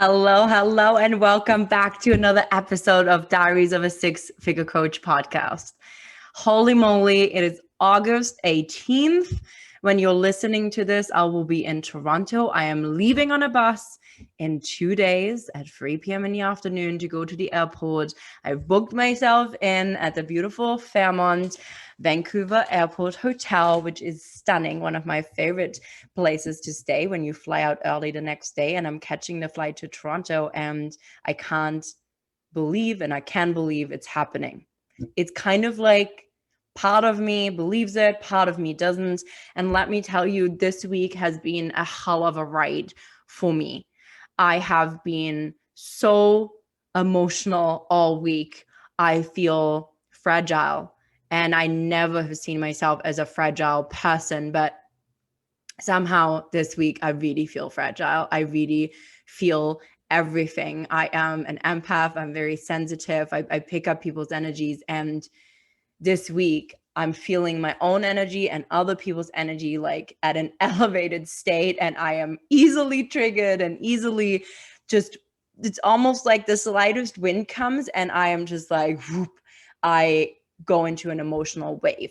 Hello, and welcome back to another episode of Diaries of a Six-Figure Coach podcast. Holy moly, it is August 18th. When you're listening to this, I will be in Toronto. I am leaving on a bus in 2 days at 3 p.m. in the afternoon to go to the airport. I've booked myself in at the beautiful Fairmont Vancouver Airport Hotel, which is stunning. One of my favorite places to stay when you fly out early the next day. And I'm catching the flight to Toronto, and I can't believe, and I can believe it's happening. It's kind of like part of me believes it, part of me doesn't. And let me tell you, this week has been a hell of a ride for me. I have been so emotional all week. I feel fragile, and I never have seen myself as a fragile person, but somehow this week I really feel fragile. I really feel everything. I am an empath. I'm very sensitive. I pick up people's energies, and this week I'm feeling my own energy and other people's energy like at an elevated state, and I am easily triggered and easily just, it's almost like the slightest wind comes and I am just like, whoop, I go into an emotional wave.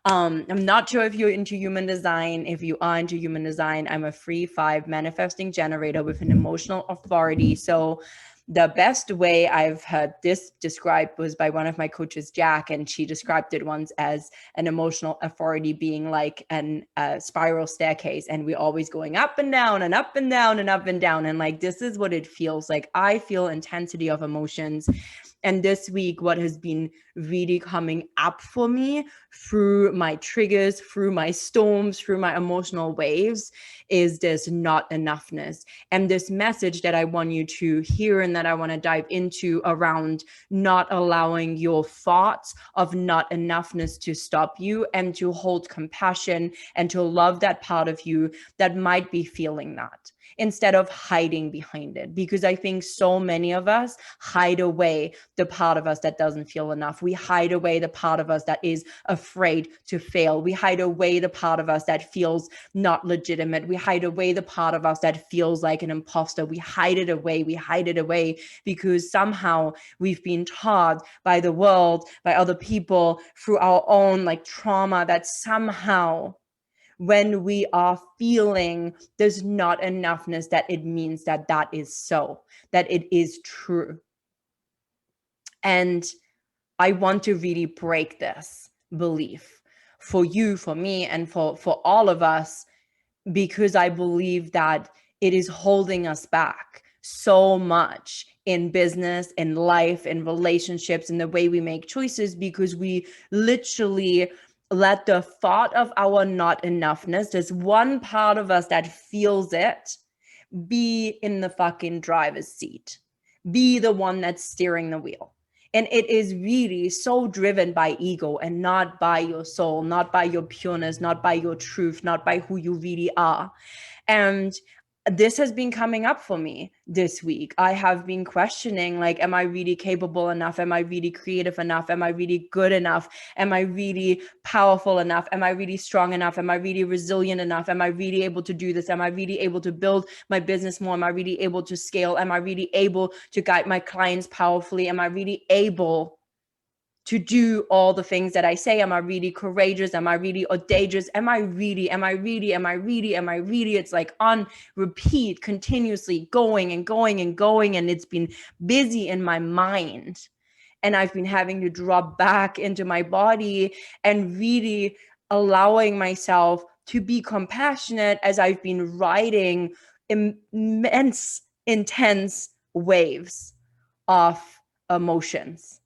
I'm not sure if you're into human design. If you are into human design, I'm a 3/5 manifesting generator with an emotional authority. So the best way I've heard this described was by one of my coaches, Jack, and she described it once as an emotional authority being like a spiral staircase, and we're always going up and down and up and down and up and down. And like, this is what it feels like. I feel intensity of emotions. And this week, what has been really coming up for me through my triggers, through my storms, through my emotional waves is this not enoughness. And this message that I want you to hear and that I want to dive into around not allowing your thoughts of not enoughness to stop you, and to hold compassion and to love that part of you that might be feeling that, instead of hiding behind it. Because I think so many of us hide away the part of us that doesn't feel enough. We hide away the part of us that is afraid to fail. We hide away the part of us that feels not legitimate. We hide away the part of us that feels like an imposter. We hide it away. We hide it away because somehow we've been taught by the world, by other people, through our own like trauma, that somehow when we are feeling there's not enoughness, that it means that that is so, that it is true. And I want to really break this belief for you, for me, and for all of us, because I believe that it is holding us back so much in business, in life, in relationships, in the way we make choices, because we literally let the thought of our not enoughness, there's one part of us that feels it, be in the fucking driver's seat, be the one that's steering the wheel. And it is really so driven by ego and not by your soul, not by your pureness, not by your truth, not by who you really are. And this has been coming up for me this week. I have been questioning, like, am I really capable enough? Am I really creative enough? Am I really good enough? Am I really powerful enough? Am I really strong enough? Am I really resilient enough? Am I really able to do this? Am I really able to build my business more? Am I really able to scale? Am I really able to guide my clients powerfully? Am I really able to do all the things that I say? Am I really courageous? Am I really audacious? Am I really? It's like on repeat, continuously going and going and going. And it's been busy in my mind. And I've been having to drop back into my body and really allowing myself to be compassionate as I've been riding immense, intense waves of emotions.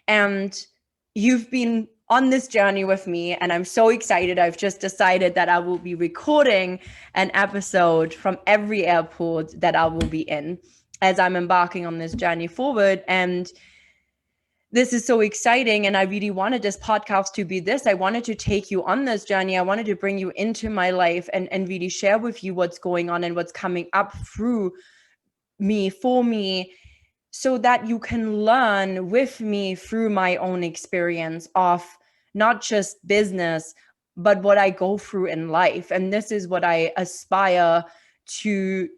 And you've been on this journey with me, and I'm so excited. I've just decided that I will be recording an episode from every airport that I will be in as I'm embarking on this journey forward. And this is so exciting. And I really wanted this podcast to be this. I wanted to take you on this journey. I wanted to bring you into my life and really share with you what's going on and what's coming up through me, for me, so that you can learn with me through my own experience of not just business, but what I go through in life. And this is what I aspire to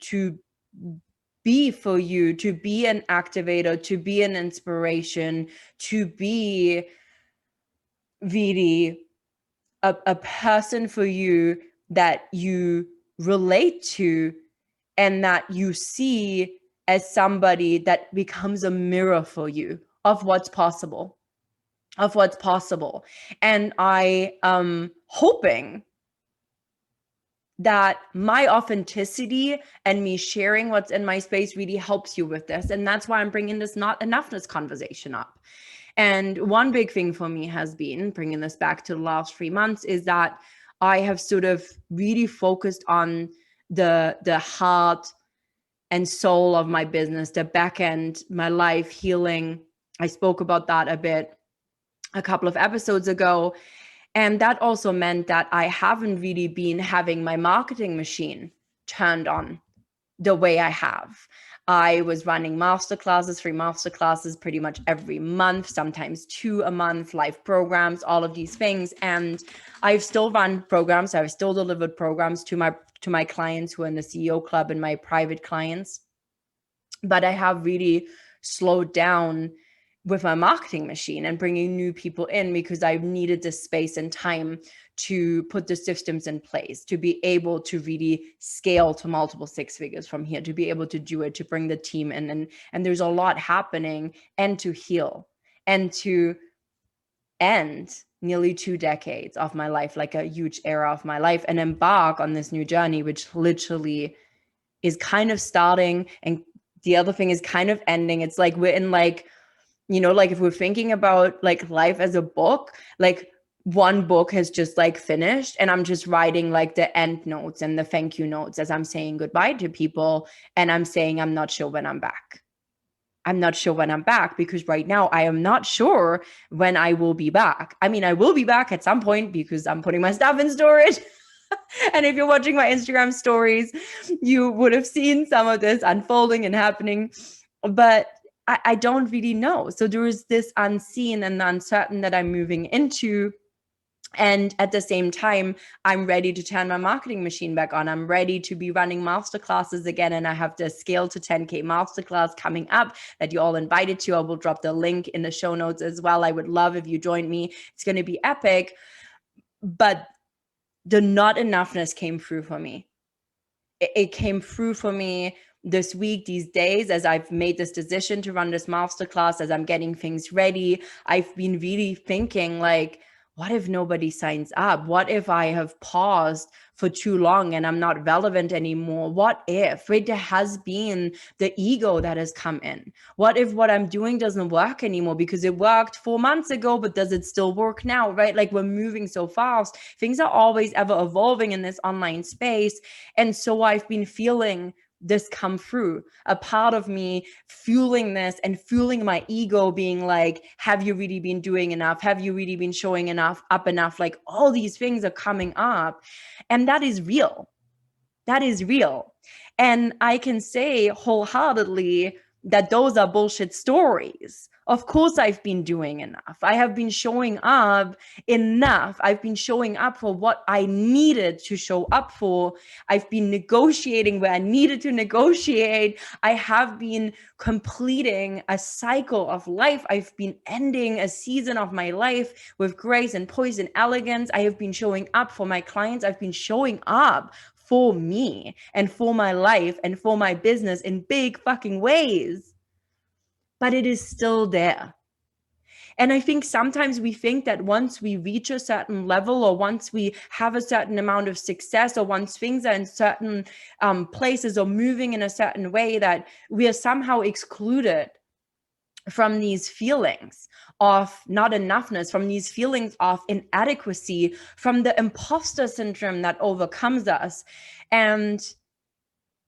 be for you, to be an activator, to be an inspiration, to be really a person for you that you relate to and that you see as somebody that becomes a mirror for you of what's possible, And I am hoping that my authenticity and me sharing what's in my space really helps you with this. And that's why I'm bringing this not enoughness conversation up. And one big thing for me has been, bringing this back to the last 3 months, is that I have sort of really focused on the heart and soul of my business, the back end, my life, healing. I spoke about that a bit a couple of episodes ago. And that also meant that I haven't really been having my marketing machine turned on the way I have. I was running masterclasses, free masterclasses pretty much every month, sometimes 2 a month, live programs, all of these things. And I've still run programs. I've still delivered programs to my clients who are in the CEO club and my private clients. But I have really slowed down with my marketing machine and bringing new people in because I needed the space and time to put the systems in place, to be able to really scale to multiple 6 figures from here, to be able to do it, to bring the team in. And there's a lot happening, and to heal and to end nearly 2 decades of my life, like a huge era of my life, and embark on this new journey, which literally is kind of starting and the other thing is kind of ending. It's like we're in like, like if we're thinking about like life as a book, like one book has just like finished and I'm just writing like the end notes and the thank you notes as I'm saying goodbye to people. And I'm saying, I'm not sure when I'm back. I'm not sure when I'm back because right now I am not sure when I will be back. I mean, I will be back at some point because I'm putting my stuff in storage. And if you're watching my Instagram stories, you would have seen some of this unfolding and happening. But I don't really know. So there is this unseen and uncertain that I'm moving into. And at the same time, I'm ready to turn my marketing machine back on. I'm ready to be running masterclasses again. And I have the Scale to 10K masterclass coming up that you all invited to. I will drop the link in the show notes as well. I would love if you joined me. It's going to be epic. But the not enoughness came through for me. It came through for me this week, these days, as I've made this decision to run this masterclass, as I'm getting things ready. I've been really thinking like, what if nobody signs up? What if I have paused for too long and I'm not relevant anymore? What if, right? There has been the ego that has come in. What if what I'm doing doesn't work anymore because it worked 4 months ago, but does it still work now, right? Like we're moving so fast. Things are always ever evolving in this online space. And so I've been feeling this come through, a part of me fueling this and fueling my ego being like, have you really been doing enough? Have you really been showing enough, up enough? Like all these things are coming up. And that is real. That is real. And I can say wholeheartedly that those are bullshit stories. Of course, I've been doing enough. I have been showing up enough. I've been showing up for what I needed to show up for. I've been negotiating where I needed to negotiate. I have been completing a cycle of life. I've been ending a season of my life with grace and poise and elegance. I have been showing up for my clients. I've been showing up for me and for my life and for my business in big fucking ways. But it is still there. And I think sometimes we think that once we reach a certain level or once we have a certain amount of success or once things are in certain places or moving in a certain way that we are somehow excluded from these feelings of not enoughness, from these feelings of inadequacy, from the imposter syndrome that overcomes us. And,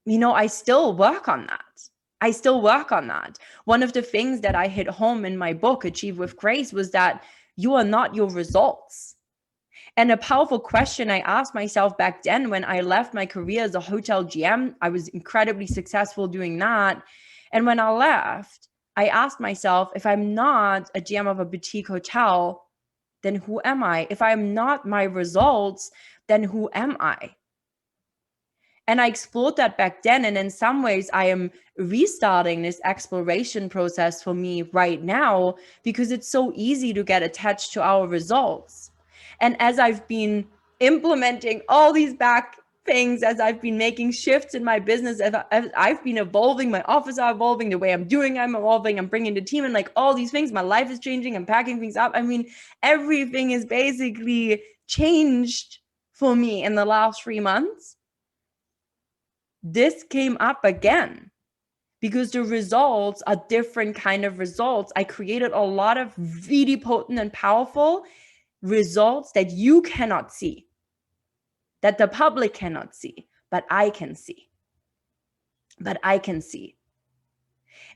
I still work on that. One of the things that I hit home in my book, Achieve with Grace, was that you are not your results. And a powerful question I asked myself back then when I left my career as a hotel GM, I was incredibly successful doing that. And when I left, I asked myself, if I'm not a GM of a boutique hotel, then who am I? If I'm not my results, then who am I? And I explored that back then. And in some ways, I am restarting this exploration process for me right now because it's so easy to get attached to our results. And as I've been implementing all these back things, as I've been making shifts in my business, as I've been evolving, my office are evolving, the way I'm doing, I'm evolving, I'm bringing the team in, like all these things, my life is changing, I'm packing things up. I mean, everything is basically changed for me in the last 3 months. This came up again because the results are different kind of results. I created a lot of really potent and powerful results that you cannot see, that the public cannot see, but I can see.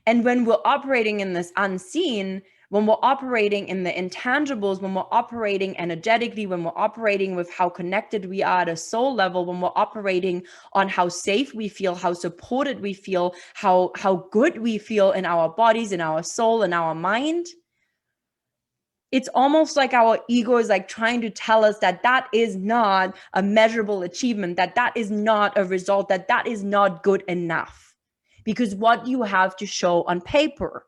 And when we're operating in this unseen, when we're operating in the intangibles, when we're operating energetically, when we're operating with how connected we are at a soul level, when we're operating on how safe we feel, how supported we feel, how good we feel in our bodies, in our soul, in our mind, it's almost like our ego is like trying to tell us that that is not a measurable achievement, that that is not a result, that that is not good enough. Because what you have to show on paper.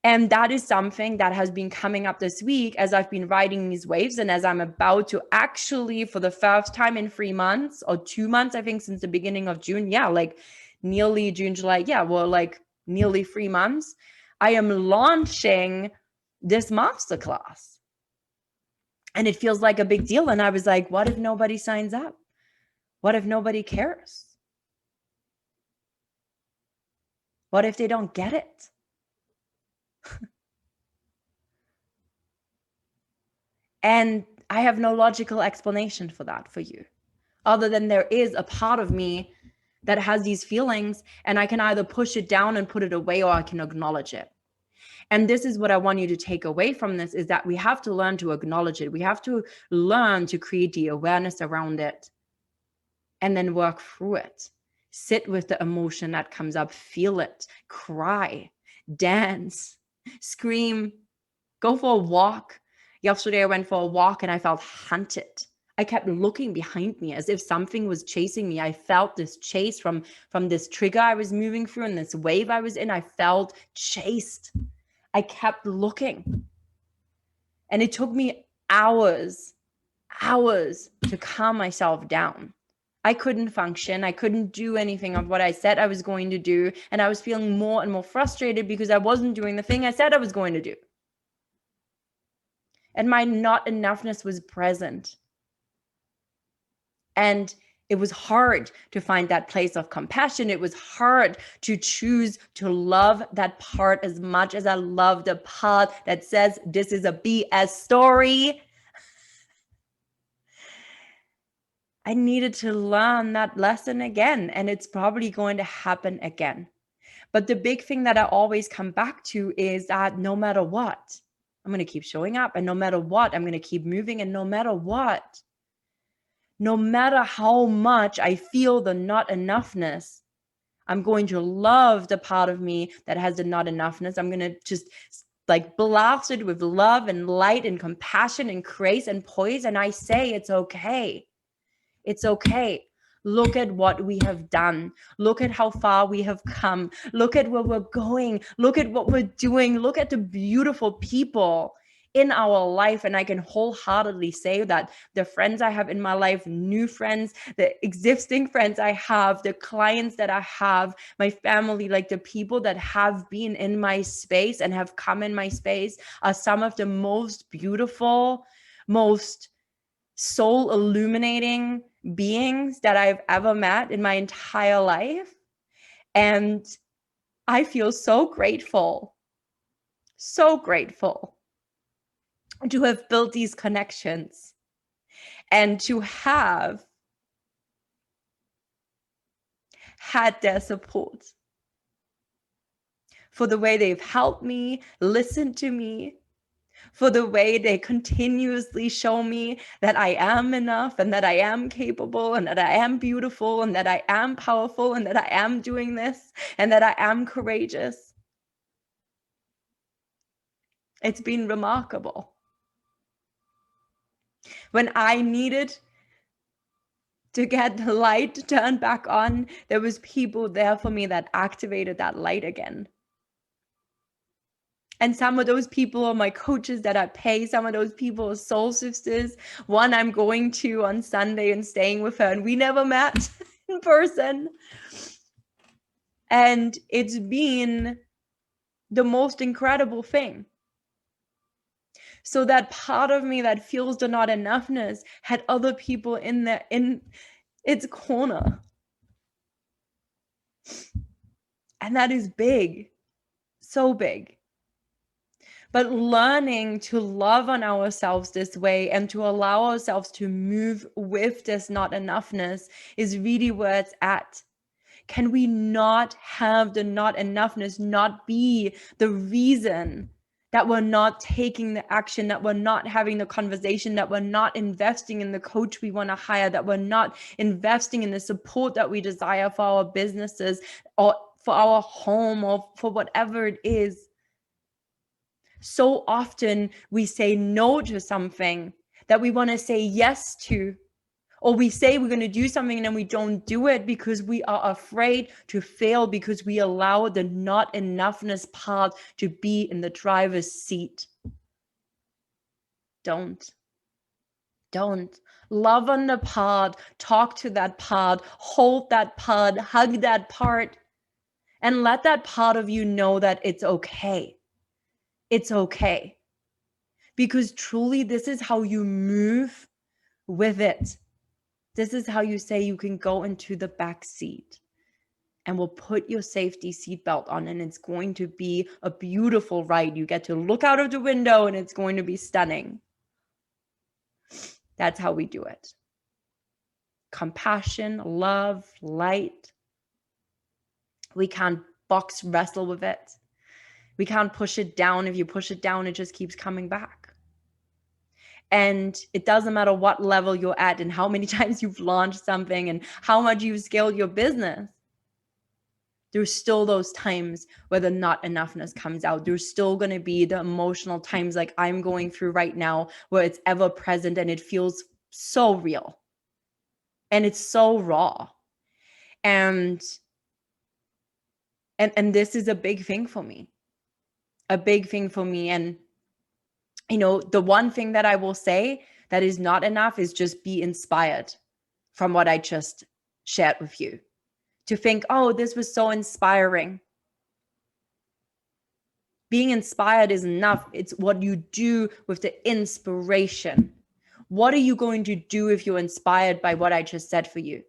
And that is something that has been coming up this week as I've been riding these waves and as I'm about to actually, for the first time in 3 months or 2 months, I think since the beginning of June, like nearly June, July, like nearly 3 months, I am launching this masterclass. And it feels like a big deal. And I was like, what if nobody signs up? What if nobody cares? What if they don't get it? And I have no logical explanation for that for you, other than there is a part of me that has these feelings and I can either push it down and put it away or I can acknowledge it. And this is what I want you to take away from this, is that we have to learn to acknowledge it. We have to learn to create the awareness around it and then work through it. Sit with the emotion that comes up, feel it, cry, dance, scream, go for a walk. Yesterday I went for a walk and I felt hunted. I kept looking behind me as if something was chasing me. I felt this chase from this trigger I was moving through and this wave I was in. I felt chased. I kept looking. And it took me hours to calm myself down. I couldn't function. I couldn't do anything of what I said I was going to do. And I was feeling more and more frustrated because I wasn't doing the thing I said I was going to do. And my not enoughness was present. And it was hard to find that place of compassion. It was hard to choose to love that part as much as I love the part that says this is a BS story. I needed to learn that lesson again, and it's probably going to happen again. But the big thing that I always come back to is that no matter what, I'm going to keep showing up, and no matter what, I'm going to keep moving, and no matter what, no matter how much I feel the not enoughness, I'm going to love the part of me that has the not enoughness. I'm going to just like blast it with love and light and compassion and grace and poise. And I say, it's okay. It's okay. Look at what we have done. Look at how far we have come. Look at where we're going. Look at what we're doing. Look at the beautiful people in our life. And I can wholeheartedly say that the friends I have in my life, new friends, the existing friends I have, the clients that I have, my family, like the people that have been in my space and have come in my space are some of the most beautiful, most soul illuminating beings that I've ever met in my entire life. And I feel so grateful to have built these connections and to have had their support, for the way they've helped me, listened to me, for the way they continuously show me that I am enough and that I am capable and that I am beautiful and that I am powerful and that I am doing this and that I am courageous. It's been remarkable. When I needed to get the light turned back on, there was people there for me that activated that light again. And some of those people are my coaches that I pay. Some of those people are soul sisters. One I'm going to on Sunday and staying with her, and we never met in person. And it's been the most incredible thing. So that part of me that feels the not enoughness had other people in its corner. And that is big, so big. But learning to love on ourselves this way and to allow ourselves to move with this not enoughness is really where it's at. Can we not have the not enoughness not be the reason that we're not taking the action, that we're not having the conversation, that we're not investing in the coach we want to hire, that we're not investing in the support that we desire for our businesses or for our home or for whatever it is? So often we say no to something that we want to say yes to, or we say we're going to do something and then we don't do it because we are afraid to fail, because we allow the not enoughness part to be in the driver's seat. Don't. Love on the part, talk to that part, hold that part, hug that part, and let that part of you know that it's okay. It's okay. Because truly, this is how you move with it. This is how you say you can go into the back seat and we'll put your safety seatbelt on, and it's going to be a beautiful ride. You get to look out of the window and it's going to be stunning. That's how we do it. Compassion, love, light. We can't box wrestle with it. We can't push it down. If you push it down, it just keeps coming back. And it doesn't matter what level you're at and how many times you've launched something and how much you've scaled your business. There's still those times where the not enoughness comes out. There's still going to be the emotional times like I'm going through right now where it's ever present and it feels so real. And it's so raw. And this is a big thing for me. A big thing for me. And you know, the one thing that I will say that is not enough is just be inspired from what I just shared with you. To think, oh, this was so inspiring. Being inspired is enough. It's what you do with the inspiration. What are you going to do if you're inspired by what I just said for you?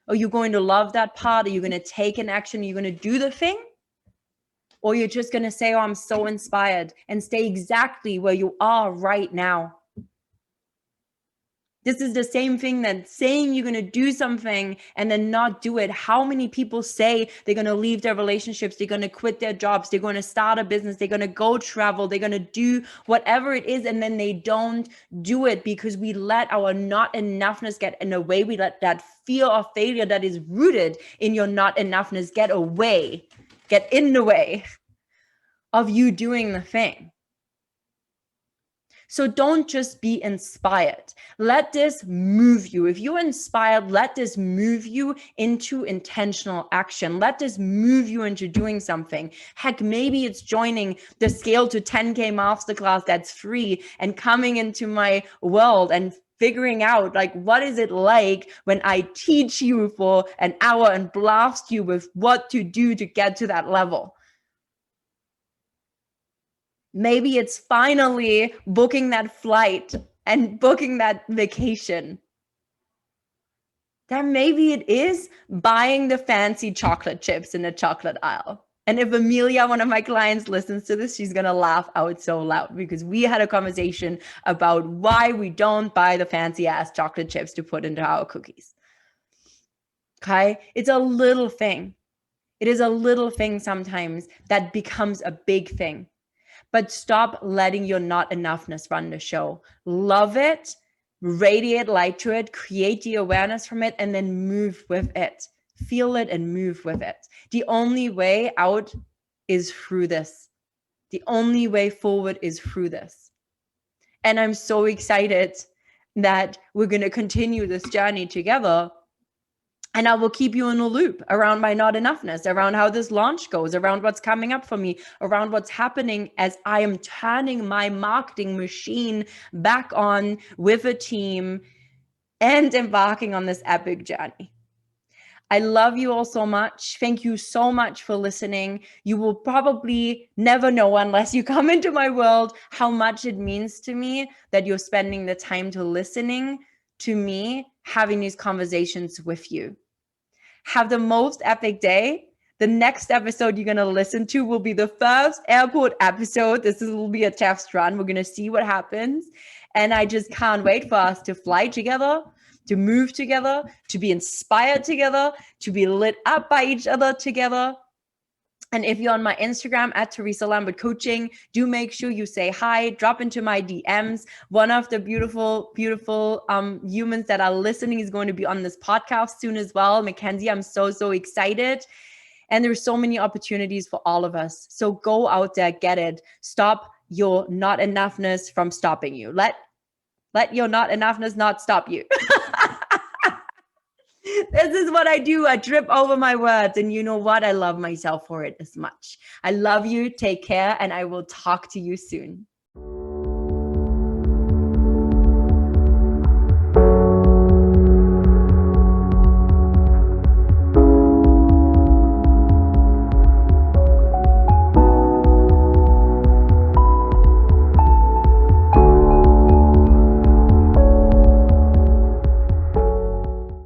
Are you going to love that part? Are you going to take an action? Are you going to do the thing? Or you're just going to say, oh, I'm so inspired, and stay exactly where you are right now. This is the same thing that saying you're going to do something and then not do it. How many people say they're going to leave their relationships, they're going to quit their jobs, they're going to start a business, they're going to go travel, they're going to do whatever it is, and then they don't do it because we let our not enoughness get in the way. We let that fear of failure that is rooted in your not enoughness get in the way of you doing the thing. So don't just be inspired. Let this move you. If you're inspired, let this move you into intentional action. Let this move you into doing something. Heck, maybe it's joining the Scale to 10K Masterclass that's free and coming into my world and figuring out, like, what is it like when I teach you for an hour and blast you with what to do to get to that level. Maybe it's finally booking that flight and booking that vacation. Then maybe it is buying the fancy chocolate chips in the chocolate aisle. And if Amelia, one of my clients, listens to this, she's going to laugh out so loud because we had a conversation about why we don't buy the fancy ass chocolate chips to put into our cookies. Okay? It's a little thing. It is a little thing sometimes that becomes a big thing. But stop letting your not enoughness run the show. Love it, radiate light to it, create the awareness from it, and then move with it. Feel it and move with it. The only way out is through this. The only way forward is through this. And I'm so excited that we're going to continue this journey together. And I will keep you in a loop around my not enoughness, around how this launch goes, around what's coming up for me, around what's happening as I am turning my marketing machine back on with a team and embarking on this epic journey. I love you all so much. Thank you so much for listening. You will probably never know unless you come into my world how much it means to me that you're spending the time to listening to me, having these conversations with you. Have the most epic day. The next episode you're going to listen to will be the first airport episode. This will be a test run. We're going to see what happens. And I just can't wait for us to fly together, to move together, to be inspired together, to be lit up by each other together. And if you're on my Instagram at Theresa Lambert Coaching, do make sure you say hi, drop into my DMs. One of the beautiful, beautiful humans that are listening is going to be on this podcast soon as well. Mackenzie, I'm so, so excited. And there's so many opportunities for all of us. So go out there, get it. Stop your not enoughness from stopping you. Let your not enoughness not stop you. This is what I do. I trip over my words. And you know what? I love myself for it as much. I love you. Take care. And I will talk to you soon.